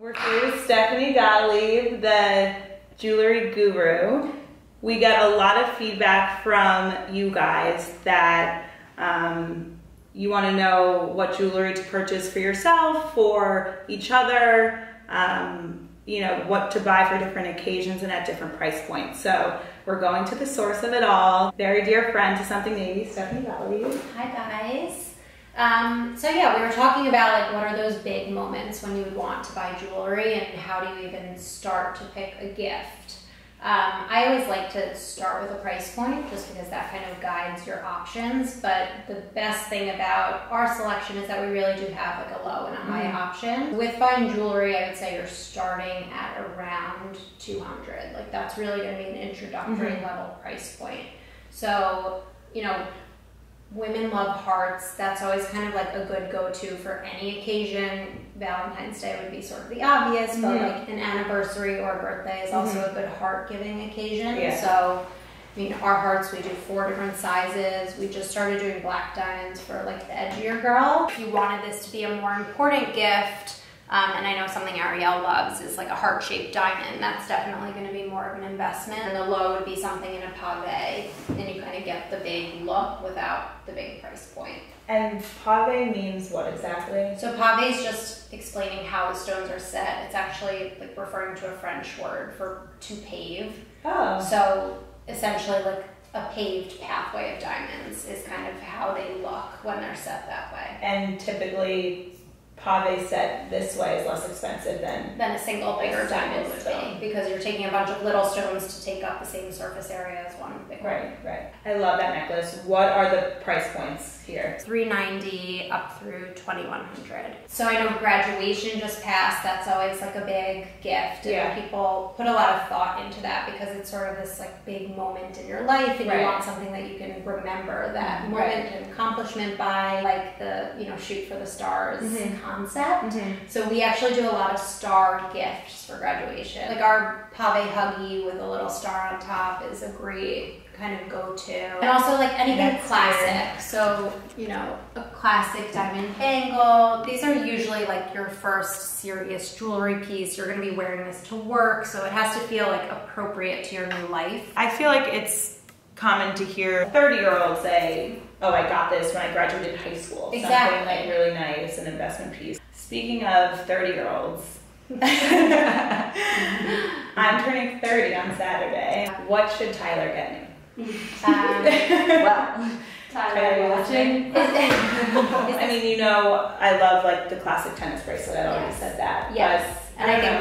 We're here with Stephanie Gottlieb, the jewelry guru. We get a lot of feedback from you guys that you want to know what jewelry to purchase for yourself, for each other, you know, what to buy for different occasions and at different price points. So we're going to the source of it all. Very dear friend to Something Navy, Stephanie Gottlieb. Hi guys. So yeah, we were talking about like what are those big moments when you would want to buy jewelry and how do you even start to pick a gift. I always like to start with a price point just because that kind of guides your options, but the best thing about our selection is that we really do have like a low and a high option. With buying jewelry, I would say you're starting at around $200. Like that's really going to be an introductory level price point. So, you know, women love hearts. That's always kind of like a good go-to for any occasion. Valentine's Day would be sort of the obvious, but like an anniversary or a birthday is also a good heart-giving occasion. Yeah. So, I mean, our hearts, we do 4 different sizes. We just started doing black diamonds for like the edgier girl. If you wanted this to be a more important gift, and I know something Ariel loves is like a heart-shaped diamond. That's definitely going to be more of an investment. And the low would be something in a pave, and you kind of get the big look without the big price point. And pave means what exactly? So pave is just explaining how the stones are set. It's actually like referring to a French word for to pave. Oh. So essentially like a paved pathway of diamonds is kind of how they look when they're set that way. And typically pave set this way is less expensive than a single bigger diamond would be, because you're taking a bunch of little stones to take up the same surface area as one big one. Right. I love that necklace. What are the price points here? $390 up through $2,100. So I know graduation just passed. That's always like a big gift. And people put a lot of thought into that because it's sort of this like big moment in your life, and you want something that you can remember that moment and accomplishment by, like the, you know, shoot for the stars concept. So we actually do a lot of star gifts for graduation. Like our pave huggy with a little star on top is a great kind of go-to. And also like anything classic. So, you know, a classic diamond bangle. These are usually like your first serious jewelry piece. You're going to be wearing this to work, so it has to feel like appropriate to your new life. I feel like it's common to hear 30-year-olds say, oh, I got this when I graduated high school. Exactly. Something like really nice, an investment piece. Speaking of 30-year-olds, I'm turning 30 on Saturday. What should Tyler get me? Well, Tyler watching. I mean, you know, I love like the classic tennis bracelet. I already said that. Yes. And I think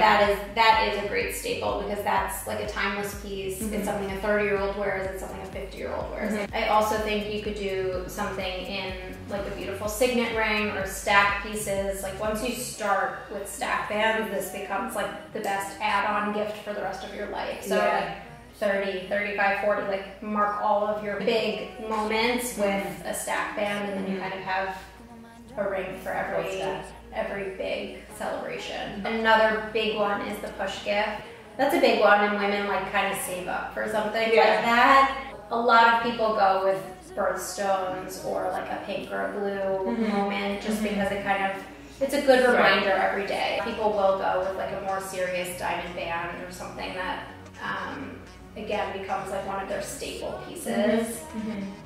that is a great staple because that's like a timeless piece. It's something a 30-year-old wears. It's something a 50-year-old wears. I also think you could do something in like a beautiful signet ring or stack pieces. Like once you start with stack bands, this becomes like the best add-on gift for the rest of your life. So like 30, 35, 40, like mark all of your big moments with a stack band, and then you kind of have a ring for every big celebration. Another big one is the push gift. That's a big one, and women like kind of save up for something like that. A lot of people go with birthstones or like a pink or a blue moment just because it kind of, it's a good reminder every day. People will go with like a more serious diamond band or something that again becomes like one of their staple pieces.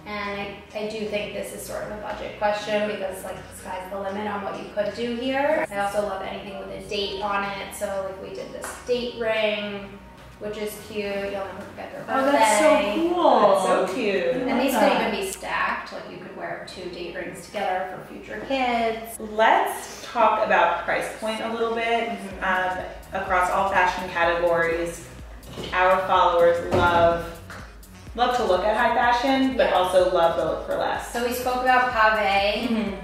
And I do think this is sort of a budget question because like the sky's the limit on what you could do here. I also love anything with a date on it. So like we did this date ring, which is cute. You'll never forget their birthday. Oh, that's so cool. That's so cute. And these could even be stacked. Like you could wear 2 date rings together for future kids. Let's talk about price point a little bit. Across all fashion categories, our followers love to look at high fashion, but also love to look for less. So we spoke about pave.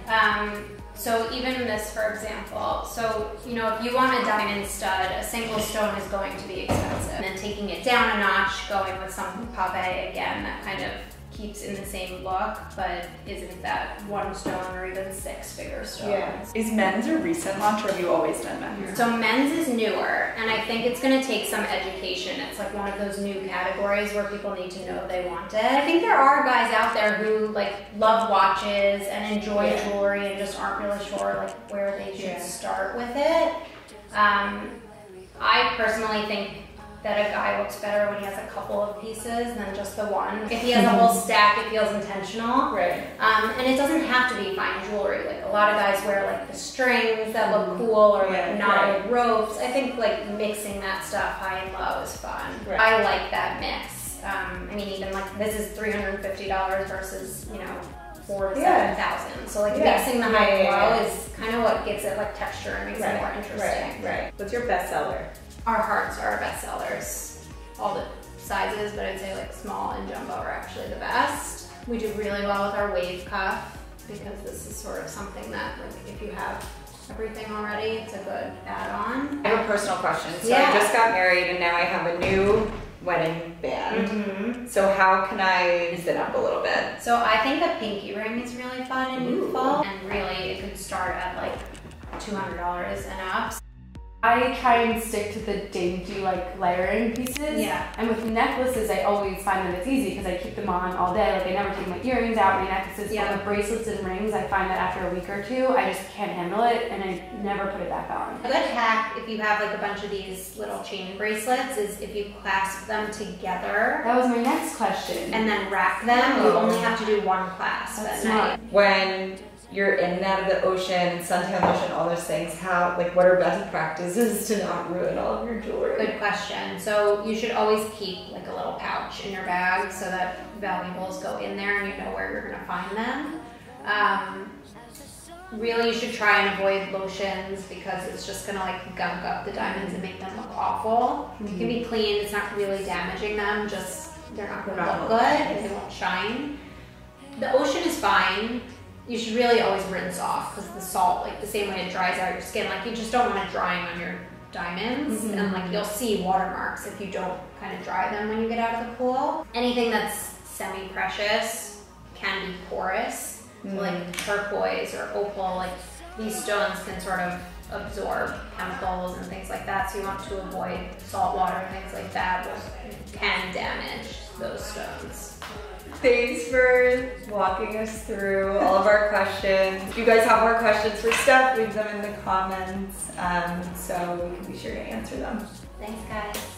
So even this, for example, so, you know, if you want a diamond stud, a single stone is going to be expensive. And then taking it down a notch, going with something pave, again, that kind of keeps in the same look, but isn't that 1 stone or even 6 bigger stones. Yeah. Is men's a recent launch, or have you always done men's? So men's is newer, and I think it's going to take some education. It's like one of those new categories where people need to know they want it. I think there are guys out there who like love watches and enjoy jewelry and just aren't really sure like where they should start with it. I personally think that a guy looks better when he has a couple of pieces than just the one. If he has a whole stack, it feels intentional. Right. And it doesn't have to be fine jewelry. Like a lot of guys wear like the strings that look cool or like knotted ropes. I think like mixing that stuff high and low is fun. Right. I like that mix. I mean, even like this is $350 versus, you know, $4,000 to $7,000. So like mixing the high and low is kind of what gives it like texture and makes it more interesting. Right. What's your bestseller? Our hearts are our best sellers. All the sizes, but I'd say like small and jumbo are actually the best. We do really well with our wave cuff because this is sort of something that like if you have everything already, it's a good add-on. I have a personal question. So I just got married and now I have a new wedding band. So how can I use it up a little bit? So I think a pinky ring is really fun and youthful, and really it could start at like $200 and up. I try and stick to the dainty like layering pieces. Yeah. And with necklaces, I always find that it's easy because I keep them on all day. Like I never take my earrings out, my necklaces. Yeah. But with bracelets and rings, I find that after a week or two, I just can't handle it and I never put it back on. A good hack if you have like a bunch of these little chain bracelets is if you clasp them together That was my next question. and then rack them, you only have to do one clasp That's at night. smart. When you're in and out of the ocean, suntan lotion, all those things, how, like, what are best practices to not ruin all of your jewelry? Good question. So you should always keep like a little pouch in your bag so that valuables go in there and you know where you're gonna find them. Really, you should try and avoid lotions because it's just gonna like gunk up the diamonds and make them look awful. You can be clean, it's not really damaging them, just they're not gonna look good and they won't shine. The ocean is fine. You should really always rinse off because the salt, like the same way it dries out your skin, like you just don't want it drying on your diamonds and like you'll see watermarks if you don't kind of dry them when you get out of the pool. Anything that's semi-precious can be porous, so like turquoise or opal, like these stones can sort of absorb chemicals and things like that, so you want to avoid salt water and things like that, which can damage those stones. Thanks for walking us through all of our questions. If you guys have more questions for Steph, leave them in the comments so we can be sure to answer them. Thanks, guys.